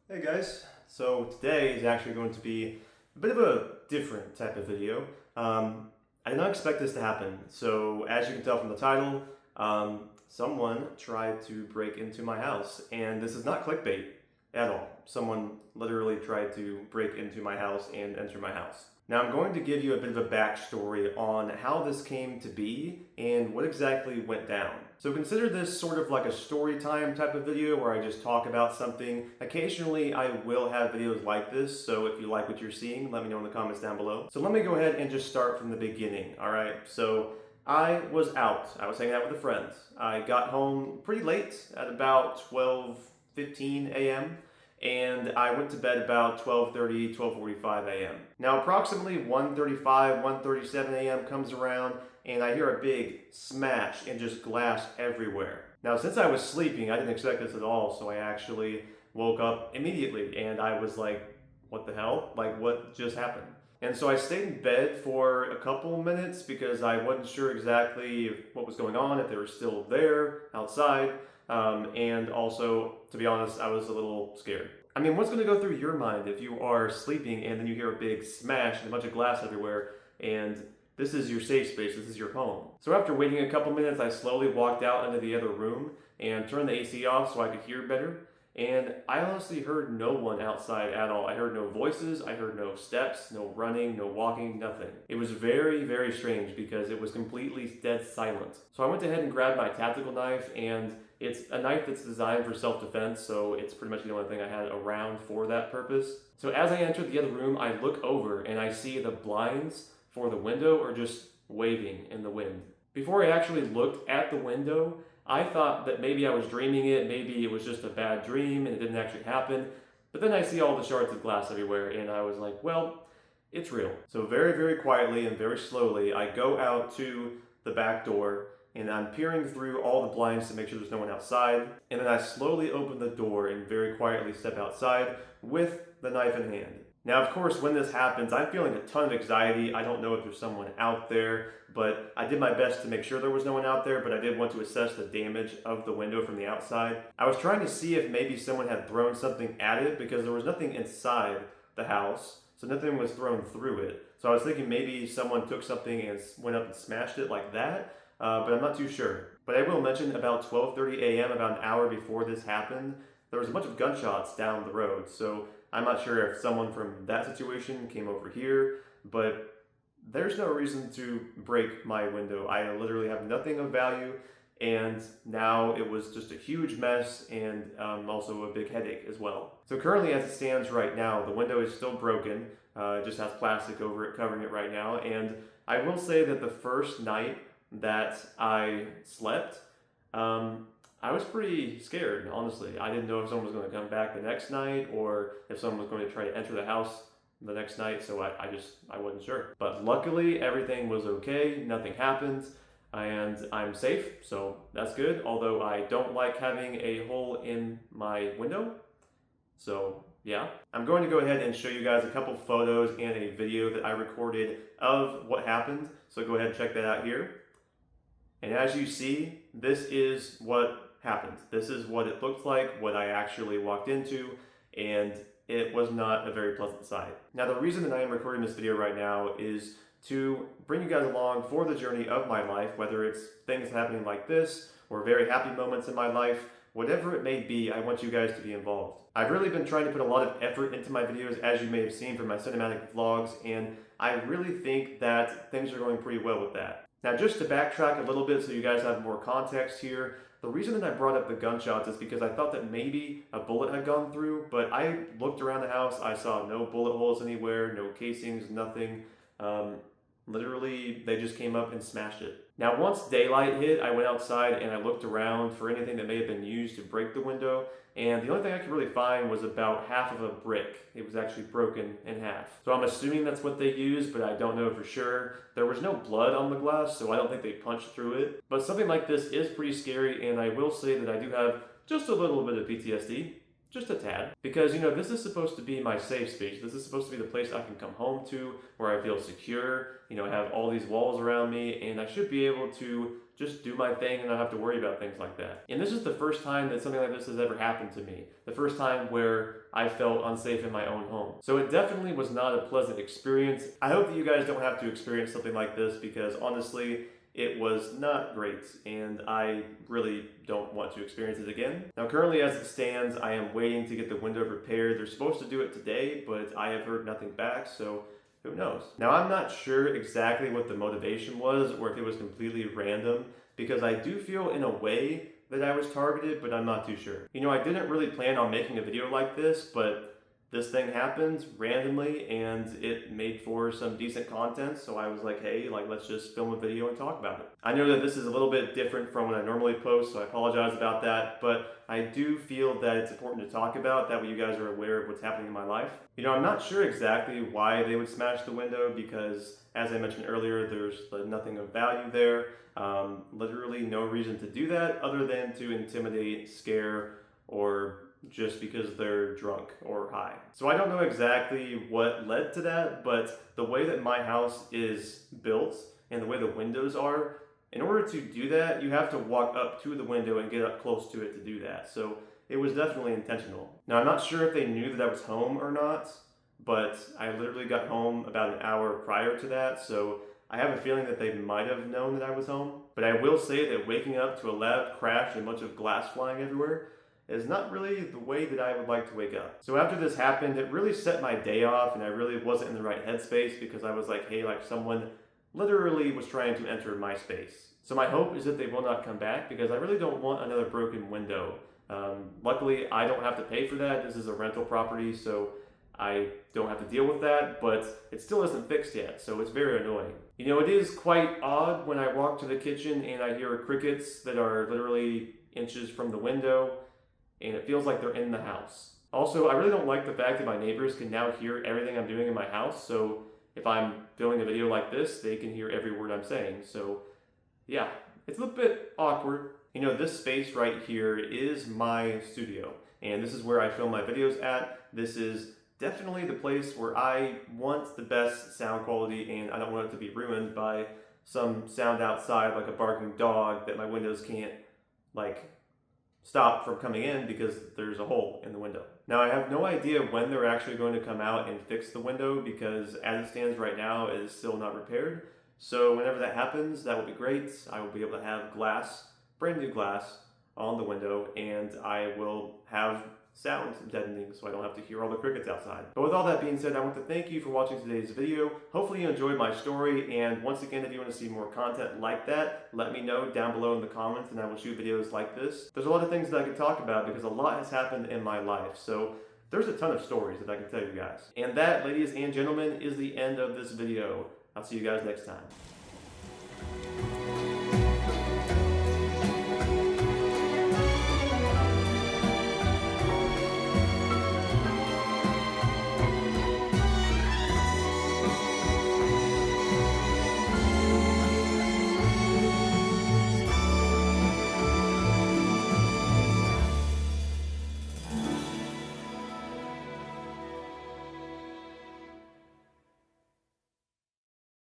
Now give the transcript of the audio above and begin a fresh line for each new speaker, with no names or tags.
Hey guys, so today is actually going to be a bit of a different type of video. I did not expect this to happen. So as you can tell from the title, someone tried to break into my house, and this is not clickbait at all. Someone literally tried to break into my house and enter my house. Now I'm going to give you a bit of a backstory on how this came to be and what exactly went down. So consider this sort of like a story time type of video where I just talk about something. Occasionally I will have videos like this, so if you like what you're seeing, let me know in the comments down below. So let me go ahead and just start from the beginning, alright? So I was out. I was hanging out with a friend. I got home pretty late at about 12:15 a.m. and I went to bed about 12:30, 12:45 a.m. Now approximately 1:35, 1:37 a.m. comes around and I hear a big smash and just glass everywhere. Now since I was sleeping, I didn't expect this at all, so I actually woke up immediately and I was like, what the hell? Like, what just happened? And so I stayed in bed for a couple minutes because I wasn't sure exactly what was going on, if they were still there outside. And also, to be honest, I was a little scared. I mean, what's going to go through your mind if you are sleeping and then you hear a big smash and a bunch of glass everywhere, and this is your safe space, this is your home? So after waiting a couple minutes, I slowly walked out into the other room and turned the AC off so I could hear better. And I honestly heard no one outside at all. I heard no voices, I heard no steps, no running, no walking, nothing. It was very, very strange because it was completely dead silent. So I went ahead and grabbed my tactical knife, and it's a knife that's designed for self-defense, so it's pretty much the only thing I had around for that purpose. So as I entered the other room, I look over and I see the blinds for the window are just waving in the wind. Before I actually looked at the window, I thought that maybe I was dreaming it, maybe it was just a bad dream and it didn't actually happen. But then I see all the shards of glass everywhere and I was like, well, it's real. So very, very quietly and very slowly, I go out to the back door and I'm peering through all the blinds to make sure there's no one outside. And then I slowly open the door and very quietly step outside with the knife in hand. Now, of course, when this happens, I'm feeling a ton of anxiety. I don't know if there's someone out there, but I did my best to make sure there was no one out there, but I did want to assess the damage of the window from the outside. I was trying to see if maybe someone had thrown something at it because there was nothing inside the house, so nothing was thrown through it. So I was thinking maybe someone took something and went up and smashed it like that, but I'm not too sure. But I will mention about 12:30 a.m., about an hour before this happened, there was a bunch of gunshots down the road, so I'm not sure if someone from that situation came over here, but there's no reason to break my window. I literally have nothing of value, and now it was just a huge mess and also a big headache as well. So currently, as it stands right now, the window is still broken. It just has plastic over it, covering it right now. And I will say that the first night that I slept, I was pretty scared, honestly. I didn't know if someone was going to come back the next night or if someone was going to try to enter the house the next night, so I wasn't sure. But luckily, everything was okay, nothing happened, and I'm safe, so that's good. Although I don't like having a hole in my window, so yeah. I'm going to go ahead and show you guys a couple photos and a video that I recorded of what happened, so go ahead and check that out here. And as you see, this is what happened. This is what it looked like, what I actually walked into, and it was not a very pleasant sight. Now, the reason that I am recording this video right now is to bring you guys along for the journey of my life, whether it's things happening like this or very happy moments in my life. Whatever it may be, I want you guys to be involved. I've really been trying to put a lot of effort into my videos, as you may have seen from my cinematic vlogs, and I really think that things are going pretty well with that. Now, just to backtrack a little bit so you guys have more context here, the reason that I brought up the gunshots is because I thought that maybe a bullet had gone through, but I looked around the house, I saw no bullet holes anywhere, no casings, nothing. Literally, they just came up and smashed it. Now, once daylight hit, I went outside and I looked around for anything that may have been used to break the window, and the only thing I could really find was about half of a brick. It was actually broken in half. So I'm assuming that's what they used, but I don't know for sure. There was no blood on the glass, so I don't think they punched through it. But something like this is pretty scary, and I will say that I do have just a little bit of PTSD. just a tad. Because, this is supposed to be my safe space. This is supposed to be the place I can come home to, where I feel secure, I have all these walls around me, and I should be able to just do my thing and not have to worry about things like that. And this is the first time that something like this has ever happened to me. The first time where I felt unsafe in my own home. So it definitely was not a pleasant experience. I hope that you guys don't have to experience something like this, because honestly, it was not great, and I really don't want to experience it again. Now, currently as it stands, I am waiting to get the window repaired. They're supposed to do it today, but I have heard nothing back, so who knows? Now, I'm not sure exactly what the motivation was, or if it was completely random, because I do feel in a way that I was targeted, but I'm not too sure. I didn't really plan on making a video like this, but this thing happened randomly and it made for some decent content, so I was like, hey, let's just film a video and talk about it. I know that this is a little bit different from what I normally post, so I apologize about that, but I do feel that it's important to talk about, that way you guys are aware of what's happening in my life. I'm not sure exactly why they would smash the window, because as I mentioned earlier, there's nothing of value there. Literally no reason to do that other than to intimidate, scare, or just because they're drunk or high. So I don't know exactly what led to that, but the way that my house is built and the way the windows are, in order to do that, you have to walk up to the window and get up close to it to do that. So it was definitely intentional. Now, I'm not sure if they knew that I was home or not, but I literally got home about an hour prior to that, so I have a feeling that they might have known that I was home. But I will say that waking up to a loud crash and a bunch of glass flying everywhere is not really the way that I would like to wake up. So after this happened, it really set my day off, and I really wasn't in the right headspace, because I was like, hey, someone literally was trying to enter my space. So my hope is that they will not come back, because I really don't want another broken window. Luckily, I don't have to pay for that. This is a rental property, so I don't have to deal with that, but it still isn't fixed yet, so it's very annoying. It is quite odd when I walk to the kitchen and I hear crickets that are literally inches from the window, and it feels like they're in the house. Also, I really don't like the fact that my neighbors can now hear everything I'm doing in my house, so if I'm filming a video like this, they can hear every word I'm saying. So yeah, it's a little bit awkward. This space right here is my studio, and this is where I film my videos at. This is definitely the place where I want the best sound quality, and I don't want it to be ruined by some sound outside, like a barking dog that my windows can't stop from coming in because there's a hole in the window. Now, I have no idea when they're actually going to come out and fix the window, because as it stands right now, it is still not repaired. So whenever that happens, that will be great. I will be able to have glass, brand new glass, on the window, and I will have sound deadening so I don't have to hear all the crickets outside. But with all that being said, I want to thank you for watching today's video. Hopefully you enjoyed my story, and once again, if you want to see more content like that, let me know down below in the comments and I will shoot videos like this. There's a lot of things that I could talk about because a lot has happened in my life, so there's a ton of stories that I can tell you guys. And that, ladies and gentlemen, is the end of this video. I'll see you guys next time.